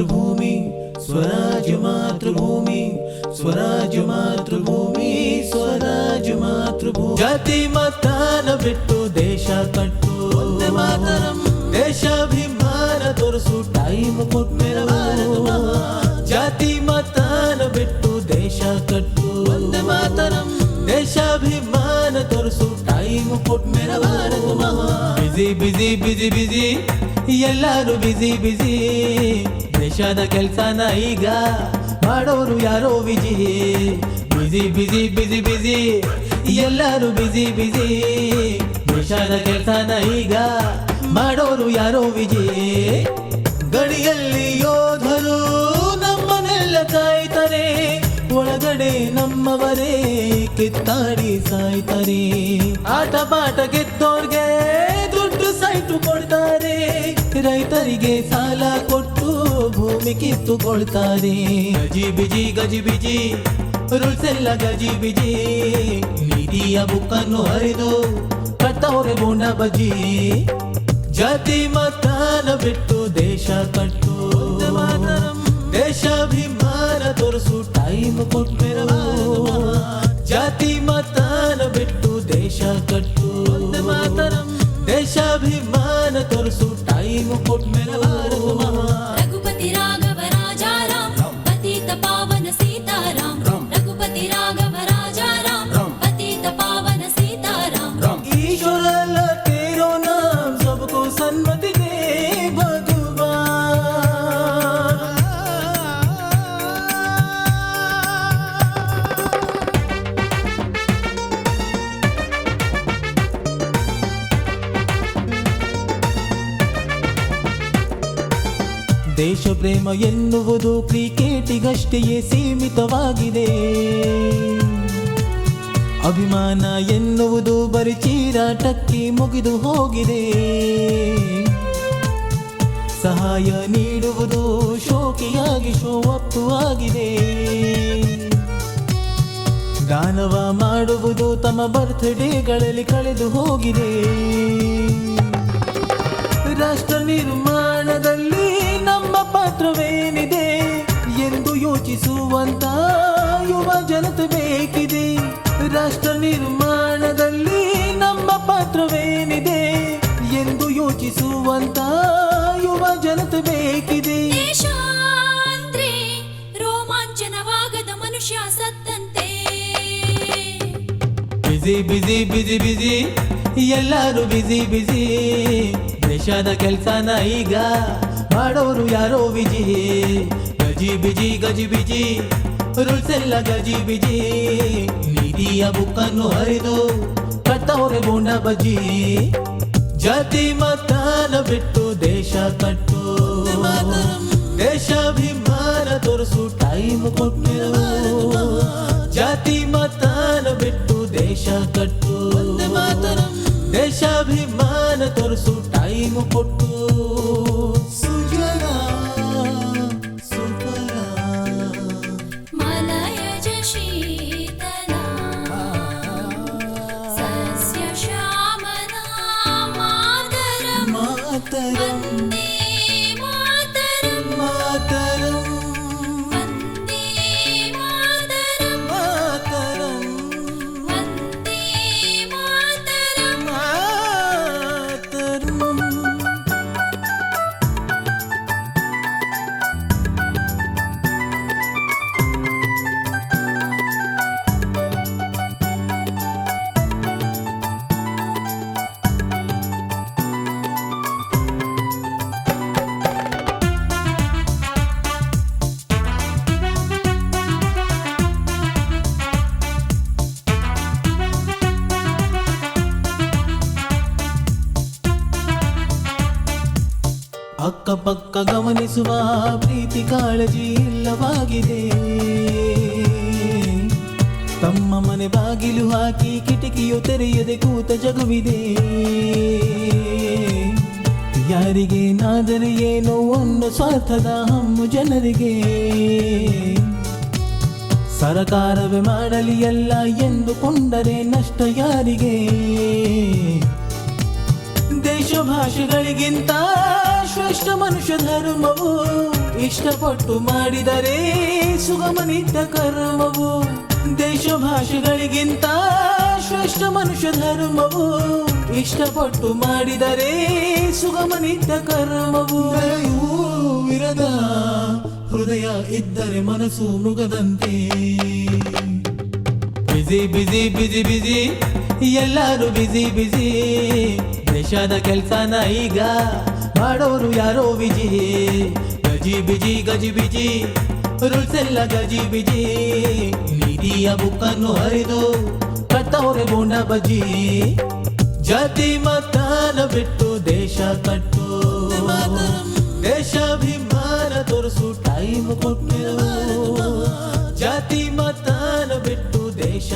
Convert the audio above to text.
ಮಾತೃಭೂಮಿ ಸ್ವರಾಜ್ಯ ಮಾತೃಭೂಮಿ ಸ್ವರಾಜ್ಯ ಮಾತೃಭೂಮಿ ಸ್ವರಾಜ್ಯ ಮಾತೃಭೂಮಿ ಜಾತಿ ಮತಾನ ಬಿಟ್ಟು ದೇಶ ಕಟ್ಟು ವಂದೇ ಮಾತರಂ ದೇಶಾಭಿಮಾನ ತೋರಿಸು ಟೈಮ್ ಕೊಟ್ಮೇರ ಜಾತಿ ಮತಾನ ಬಿಟ್ಟು ದೇಶ ಕಟ್ಟು ವಂದೇ ಮಾತರಂ ದೇಶಾಭಿಮಾನ ತೋರಿಸು ಟೈಮ್ ಕೊಟ್ಮೇರ ಬಿಜಿ ಬಿಜಿ ಬಿಜಿ ಬಿಜಿ ಎಲ್ಲರೂ ಬಿಜಿ ಬಿಜಿ ದೇಶದ ಕೆಲ್ಸನ ಈಗ ಮಾಡೋರು ಯಾರೋ busy busy busy busy busy ಎಲ್ಲರೂ ಬಿಜಿ ಬಿಜಿ ದೇಶದ ಕೆಲ್ಸನ ಈಗ ಮಾಡೋರು ಯಾರೋ ವಿಜಿ ಗಡಿಯಲ್ಲಿ ಯೋಧರು ನಮ್ಮನ್ನೆಲ್ಲ ಕಾಯ್ತಾರೆ ಒಳಗಡೆ ನಮ್ಮವರೇ ಕಿತ್ತಾಡಿ ಸಾಯ್ತಾರೆ ಆಟ ಪಾಠ ಗೆದ್ದೋರ್ಗೆ ದುಡ್ಡು ಸೈಟು ಕೊಡ್ತಾರೆ ರೈತರಿಗೆ ಸಾಲ ಕೊಟ್ಟು ಭೂಮಿ ಕಿತ್ತುಕೊಳ್ತಾರೆ ಗಜಿ ಬಿಜಿ ಗಜಿ ಬಿಜಿ ರೂಲ್ಸ್ ಎಲ್ಲ ಗಜಿ ಬಿಜಿ ನೀತಿಯ ಬುಕ್ಕನ್ನು ಹರಿದು ಕಟ್ಟವ್ರೆ ಬೋಂಡ ಬಜ್ಜಿ ಜಾತಿ ಮತಾನ ಬಿಟ್ಟು ದೇಶ ಕಟ್ಟು ದೇಶಾಭಿಮಾನ ತೋರಿಸು ಟೈಮ್ ಕೊಟ್ಮೇರ ಜಾತಿ ಮತಾನ ಬಿಟ್ಟು ದೇಶ ಕಟ್ಟು ದೇಶಾಭಿಮಾನ ತೋರಿಸು ಟೈಮ್ ಕೊಟ್ಮೇರ ರಘುಪತಿ ರಾಘವ ರಾಜಾರಾಮ್ ಪತಿತ ಪಾವನ ಸೀತಾರಾಮ್ ರಘುಪತಿ ರಾಘವ ರಾಜಾರಾಮ್ ಪತಿತ ಪಾವನ ಸೀತಾರಾಮ್ ईश्वर अल्लाह तेरो नाम सबको सन्मति दे ದೇಶ ಪ್ರೇಮ ಎನ್ನುವುದು ಕ್ರಿಕೆಟಿಗಷ್ಟೇ ಸೀಮಿತವಾಗಿದೆ ಅಭಿಮಾನ ಎನ್ನುವುದು ಬರೀ ಚೀರಾಟಕ್ಕೆ ಮುಗಿದು ಹೋಗಿದೆ ಸಹಾಯ ನೀಡುವುದು ಶೋಕಿಯಾಗಿ ಶೋ ಅಪ್ ಆಗಿದೆ ದಾನವ ಮಾಡುವುದು ತಮ್ಮ ಬರ್ತ್ಡೇಗಳಲ್ಲಿ ಕಳೆದು ಹೋಗಿದೆ ರಾಷ್ಟ್ರ ನಿರ್ಮಾಣದಲ್ಲಿ ನಮ್ಮ ಪಾತ್ರವೇನಿದೆ ಎಂದು ಯೋಚಿಸುವಂತ ಯುವ ಜನತೆ ಬೇಕಿದೆ ರಾಷ್ಟ್ರ ನಿರ್ಮಾಣದಲ್ಲಿ ನಮ್ಮ ಪಾತ್ರವೇನಿದೆ ಎಂದು ಯೋಚಿಸುವಂತ ಯುವ ಜನತೆ ಬೇಕಿದೆ ದೇಶ ಅಂದ್ರೆ ರೋಮಾಂಚನವಾಗದ ಮನುಷ್ಯ ಸತ್ತಂತೆ ಬಿಜಿ ಬಿಜಿ ಬಿಜಿ ಬಿಜಿ ಎಲ್ಲರೂ ಬಿಜಿ ಬಿಜಿ ದೇಶದ ಕೆಲ್ಸನ ಈಗ ಮಾಡೋರು ಯಾರೋ ವಿಜಿ ಗಜಿ ಬಿಜಿ ಗಜಿ ಬಿಜಿ ರೂಲ್ಸ್ ಎಲ್ಲ ಗಜಿ ಬಿಜಿ ನೀತಿಯ ಬುಕ್ಕನ್ನು ಹರಿದು ಕಟ್ಟವ್ರೆ ಬೋಂಡ ಬಜ್ಜಿ ಜಾತಿ ಮತಾನ ಬಿಟ್ಟು ದೇಶ ಕಟ್ಟು ದೇಶಾಭಿಮಾನ ತೋರಿಸು ಟೈಮ್ ಕೊಟ್ಮೇರ ಜಾತಿ ಮತಾನ ಬಿಟ್ಟು ದೇಶ ಕಟ್ಟು ದೇಶಾಭಿಮಾನ ತೋರಿಸು ಟೈಮ್ ಕೊಟ್ಟು ಸುಜಲ ಸುಫಲ ಮಲಯಜ ಶೀತಲ ಸಸ್ಯ ಶ್ಯಾಮಲ ಮಾತರಂ ಮಾತರಂ ವಂದೇ ಮಾತರಂ ಮಾತರಂ ವಂದೇ ಮಾತರಂ ಮಾತರಂ ವಂದೇ ಮಾತರಂ ಮಾತರಂ ಅಕ್ಕಪಕ್ಕ ಗಮನಿಸುವ ಪ್ರೀತಿ ಕಾಳಜಿ ಇಲ್ಲವಾಗಿದೆ ತಮ್ಮ ಮನೆ ಬಾಗಿಲು ಹಾಕಿ ಕಿಟಕಿಯು ತೆರೆಯದೆ ಕೂತ ಜಗವಿದೆ ಯಾರಿಗೆ ನಾದರೆ ಏನೋ ಒಂದು ಸ್ವಾರ್ಥದ ಹಮ್ಮು ಜನರಿಗೆ ಸರಕಾರವೇ ಮಾಡಲಿ ಎಲ್ಲ ಎಂದುಕೊಂಡರೆ ನಷ್ಟ ಯಾರಿಗೆ ದೇಶ ದೇಶ ಭಾಷೆಗಳಿಗಿಂತ ಶ್ರೇಷ್ಠ ಮನುಷ್ಯ ಧರ್ಮವು ಇಷ್ಟಪಟ್ಟು ಮಾಡಿದರೆ ಸುಗಮ ನಿತ್ಯ ಕರ್ಮವು ದೇಶ ಭಾಷೆಗಳಿಗಿಂತ ಶ್ರೇಷ್ಠ ಮನುಷ್ಯ ಧರ್ಮವು ಇಷ್ಟಪಟ್ಟು ಮಾಡಿದರೆ ಸುಗಮ ನಿತ್ಯ ಕರ್ಮವು ದಯೆಯೂ ಇರದ ಹೃದಯ ಇದ್ದರೆ ಮನಸ್ಸು ಮೃಗದಂತೆ ಬಿಜಿ ಬಿಜಿ ಬಿಜಿ ಬಿಜಿ ಎಲ್ಲರೂ ಬಿಜಿ ಬಿಜಿ ದೇಶದ ಕೆಲ್ಸನ ಈಗ ಮಾಡೋರು ಯಾರೋ ವಿಜಿ ಗಜಿ ಬಿಜಿ ಗಜಿ ಬಿಜಿ ರೂಲ್ಸ್ ಎಲ್ಲ ಗಜಿ ಬಿಜಿ ನೀತಿಯ ಬುಕ್ಕನ್ನು ಹರಿದು ಕಟ್ಟವ್ರೆ ಬೋಂಡ ಬಜ್ಜಿ ಜಾತಿ ಮತಾನ ಬಿಟ್ಟು ದೇಶ ಕಟ್ಟು ದೇಶಾಭಿಮಾನ ತೋರಿಸು ಟೈಮ್ ಕೊಟ್ಟಿರು ಜಾತಿ ಮತಾನ ಬಿಟ್ಟು ದೇಶ